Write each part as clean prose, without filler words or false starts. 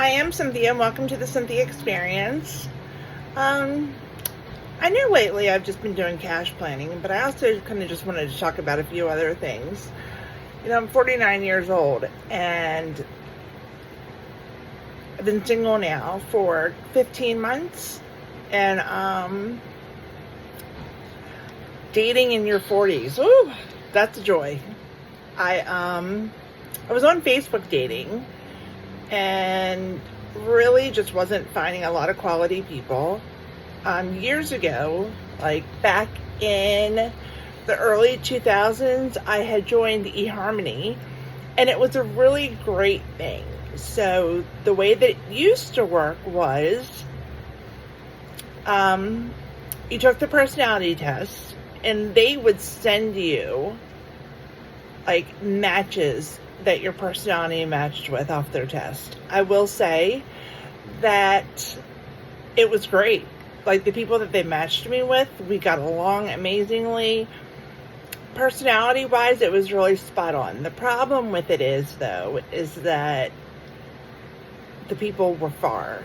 I am Cynthia, and welcome to the Cynthia Experience. Um, I know lately I've just been doing cash planning, but I also kind of just wanted to talk about a few other things. I'm 49 years old, and I've been single now for 15 months, and dating in your 40s. Ooh, that's a joy. I was on Facebook dating, and really just wasn't finding a lot of quality people. Years ago, like back in the early 2000s, I had joined eHarmony, and it was a really great thing. So the way that it used to work was you took the personality test, and they would send you like matches that your personality matched with off their test. I will say that it was great. Like, the people that they matched me with, we got along amazingly. Personality wise, it was really spot on. The problem with it is that the people were far.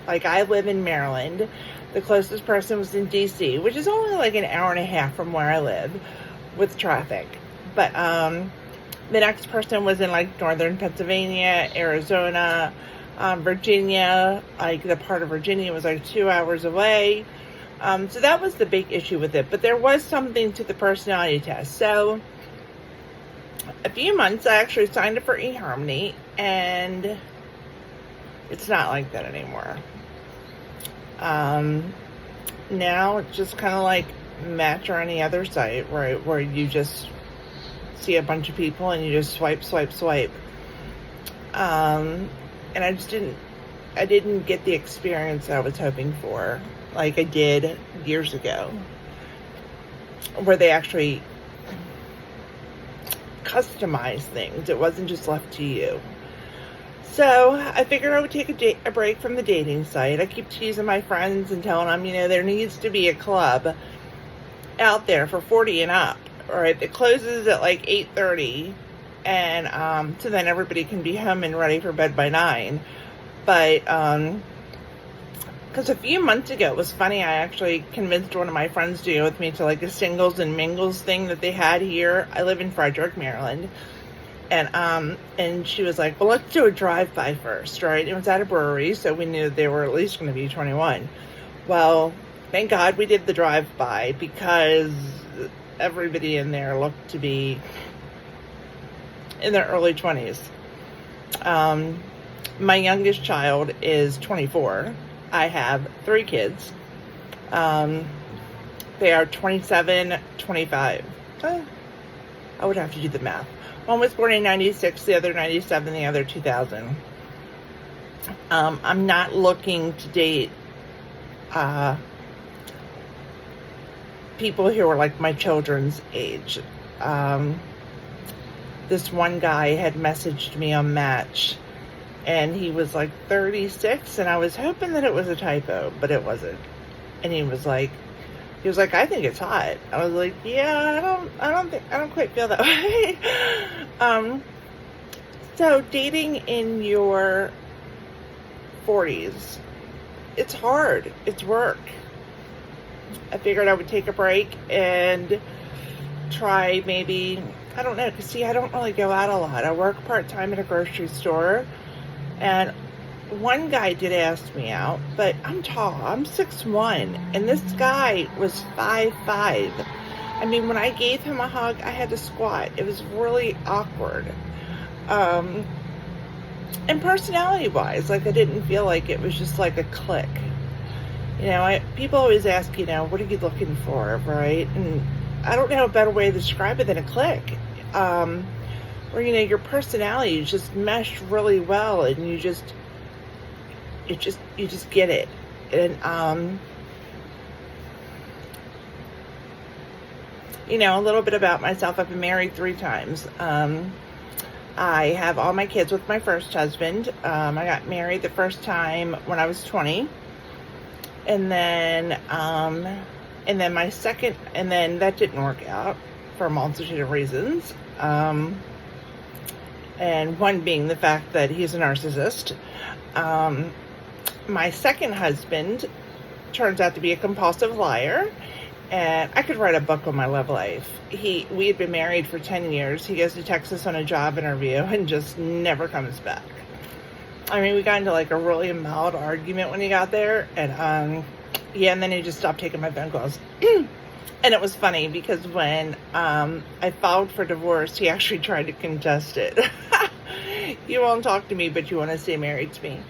Like, I live in Maryland. The closest person was in DC, which is only like an hour and a half from where I live with traffic. But the next person was in like northern Pennsylvania, Arizona, Virginia. Like, the part of Virginia was like 2 hours away. So that was the big issue with it. But there was something to the personality test. So a few months I actually signed up for eHarmony, and it's not like that anymore. Now it's just kind of like Match or any other site, right, where you just see a bunch of people and you just swipe. And I didn't get the experience I was hoping for, like I did years ago, where they actually customize things. It wasn't just left to you. So I figured I would take a break from the dating site. I keep teasing my friends and telling them, there needs to be a club out there for 40 and up. All right, it closes at like 8:30, and so then everybody can be home and ready for bed by 9. But because a few months ago, it was funny, I actually convinced one of my friends to go with me to like a singles and mingles thing that they had here. I live in Frederick, Maryland. And she was like, well, let's do a drive-by first, right? It was at a brewery, so we knew they were at least going to be 21. Well, thank God we did the drive-by, because everybody in there looked to be in their early 20s. My youngest child is 24. I have 3 kids. They are 27, 25. I would have to do the math. One was born in 96, the other 97, the other 2000. I'm not looking to date people who are like my children's age. This one guy had messaged me on Match, and he was like 36, and I was hoping that it was a typo, but it wasn't. And he was like, I think it's hot. I was like, yeah, I don't quite feel that way. So dating in your 40s, it's hard. It's work. I figured I would take a break and try maybe, I don't know, because see, I don't really go out a lot. I work part-time at a grocery store, and one guy did ask me out, but I'm tall. I'm 6'1", and this guy was 5'5". I mean, when I gave him a hug, I had to squat. It was really awkward. And personality-wise, like, I didn't feel like it was just like a click. People always ask, what are you looking for, right? And I don't know a better way to describe it than a click. Where, your personality just meshed really well, and you just get it. And a little bit about myself. I've been married 3 times. I have all my kids with my first husband. I got married the first time when I was 20. And then my second, and then that didn't work out for a multitude of reasons. and one being the fact that he's a narcissist. My second husband turns out to be a compulsive liar, and I could write a book on my love life. We had been married for 10 years. He goes to Texas on a job interview and just never comes back. I mean, we got into like a really mild argument when he got there, and and then he just stopped taking my phone calls. And it was funny because when I filed for divorce, he actually tried to contest it. You won't talk to me, but you want to stay married to me.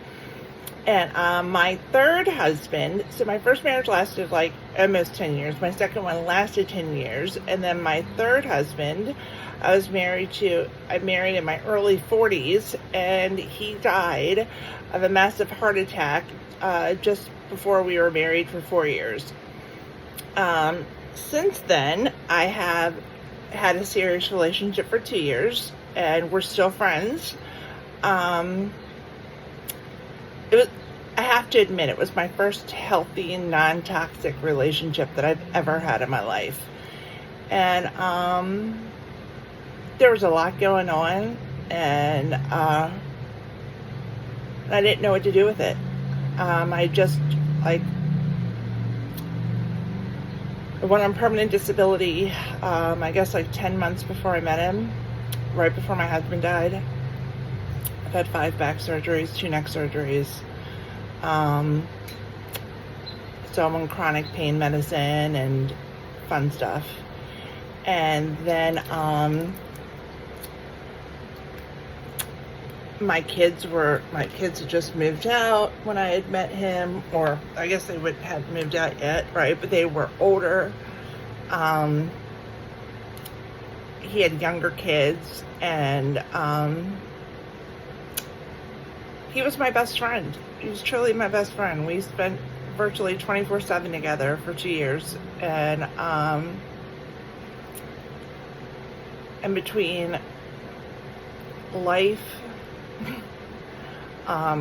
And my third husband, so my first marriage lasted like almost 10 years. My second one lasted 10 years. And then my third husband, I married in my early 40s, and he died of a massive heart attack just before we were married for 4 years. Since then, I have had a serious relationship for 2 years, and we're still friends. I have to admit, it was my first healthy and non-toxic relationship that I've ever had in my life. And there was a lot going on, and I didn't know what to do with it. I just, I went on permanent disability, I guess like 10 months before I met him, right before my husband died. I've had 5 back surgeries, 2 neck surgeries. So I'm on chronic pain medicine and fun stuff. And then my kids had just moved out when I had met him, or I guess they hadn't moved out yet, right? But they were older. He had younger kids, and he was my best friend. He was truly my best friend. We spent virtually 24/7 together for 2 years, and between life, I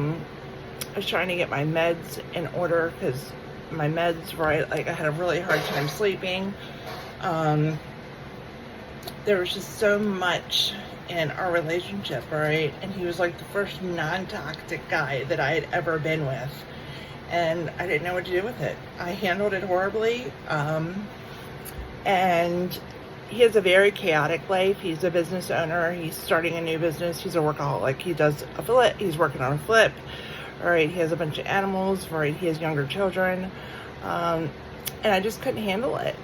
was trying to get my meds in order because my meds, right, like I had a really hard time sleeping. There was just so much in our relationship, right? And he was like the first non-toxic guy that I had ever been with, and I didn't know what to do with it. I handled it horribly, and he has a very chaotic life. He's a business owner. He's starting a new business. He's a workaholic. He does a flip. He's working on a flip. All right. He has a bunch of animals. Right. He has younger children. And I just couldn't handle it.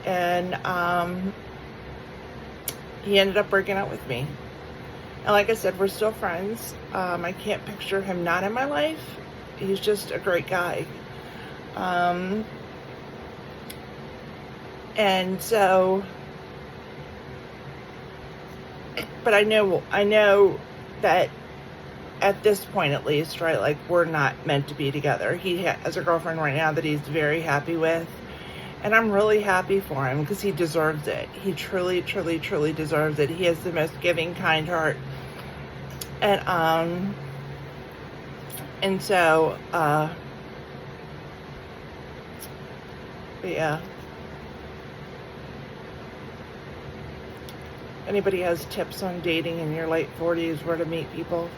And he ended up breaking up with me. And like I said, we're still friends. I can't picture him not in my life. He's just a great guy. And so, but I know that at this point, at least, right, like we're not meant to be together. He has a girlfriend right now that he's very happy with, and I'm really happy for him because he deserves it. He truly, truly, truly deserves it. He has the most giving, kind heart, and so, yeah. Anybody has tips on dating in your late 40s, where to meet people?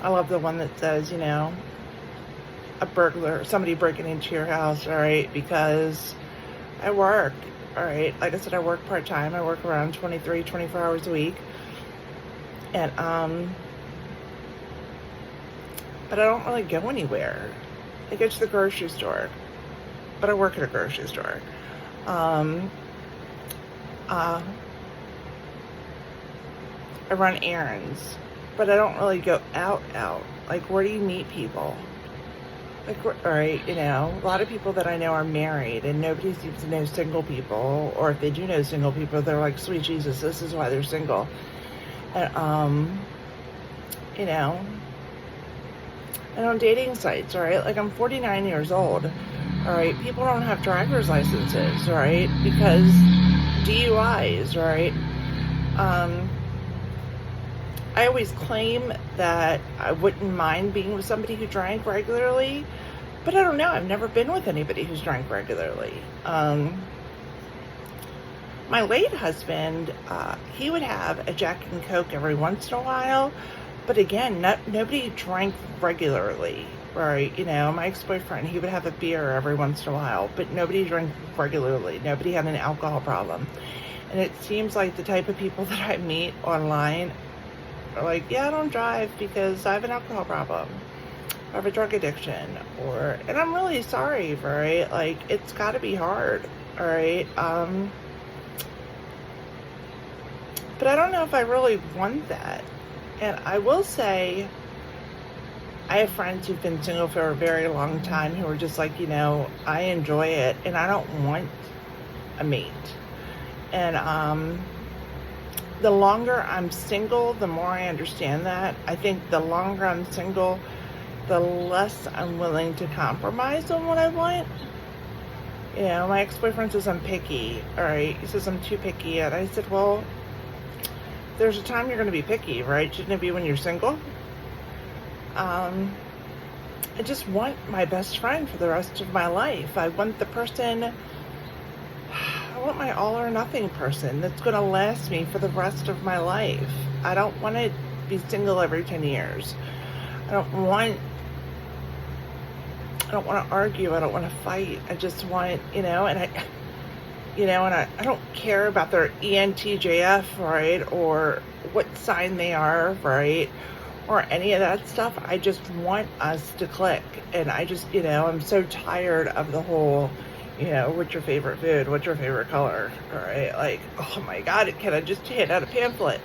I love the one that says, you know, a burglar, somebody breaking into your house, all right, because I work, all right. Like I said, I work part-time. I work around 23, 24 hours a week. And, but I don't really go anywhere. I go to the grocery store, but I work at a grocery store. I run errands, but I don't really go out. Like, where do you meet people? Like, all right, you know, a lot of people that I know are married, and nobody seems to know single people, or if they do know single people, they're like, sweet Jesus, this is why they're single. And, you know, and on dating sites, all right, like I'm 49 years old, all right, people don't have driver's licenses, right, because DUIs, right. I always claim that I wouldn't mind being with somebody who drank regularly, but I don't know. I've never been with anybody who's drank regularly. My late husband, he would have a Jack and Coke every once in a while, but again, nobody drank regularly, right? You know, my ex-boyfriend, he would have a beer every once in a while, but nobody drank regularly. Nobody had an alcohol problem. And it seems like the type of people that I meet online are like, yeah, I don't drive because I have an alcohol problem. I have a drug addiction, and I'm really sorry, right? Like, it's got to be hard, all right? But I don't know if I really want that. And I will say, I have friends who've been single for a very long time who are just like, you know, I enjoy it and I don't want a mate. And the longer I'm single, the more I understand that. I think the longer I'm single, the less I'm willing to compromise on what I want. You know, my ex-boyfriend says I'm picky, all right? He says I'm too picky. And I said, well, there's a time you're going to be picky, right? Shouldn't it be when you're single? I just want my best friend for the rest of my life. I want I want my all or nothing person that's going to last me for the rest of my life. I don't want to be single every 10 years. I don't want to argue. I don't want to fight. I just want, and I don't care about their ENTJF, right? Or what sign they are, right? Or any of that stuff. I just want us to click. And I just, I'm so tired of the whole, what's your favorite food? What's your favorite color? Right? Like, oh my God, can I just hand out a pamphlet?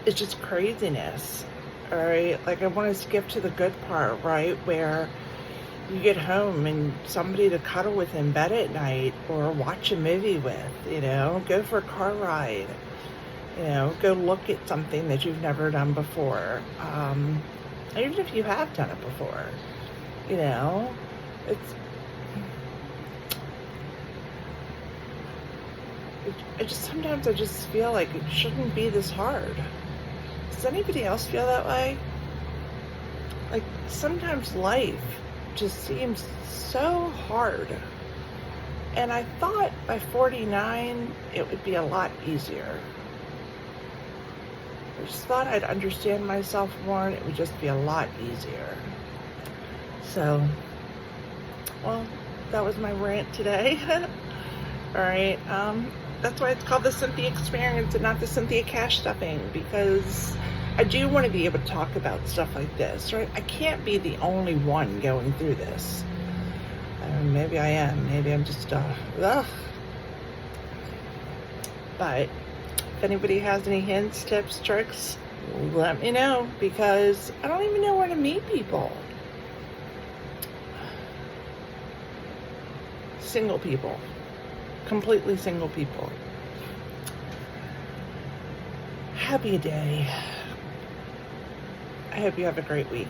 It's just craziness. All right. Like, I want to skip to the good part, right? Where you get home and somebody to cuddle with in bed at night or watch a movie with, go for a car ride, go look at something that you've never done before. Even if you have done it before, sometimes I just feel like it shouldn't be this hard. Does anybody else feel that way? Like, sometimes life just seems so hard. And I thought by 49, it would be a lot easier. I just thought I'd understand myself more and it would just be a lot easier. So, well, that was my rant today. All right. That's why it's called the Cynthia Experience and not the Cynthia Cash Stuffing, because I do want to be able to talk about stuff like this, right? I can't be the only one going through this. Maybe I am. Maybe I'm just, ugh. But if anybody has any hints, tips, tricks, let me know, because I don't even know where to meet people. Single people. Completely single people. Happy day. I hope you have a great week.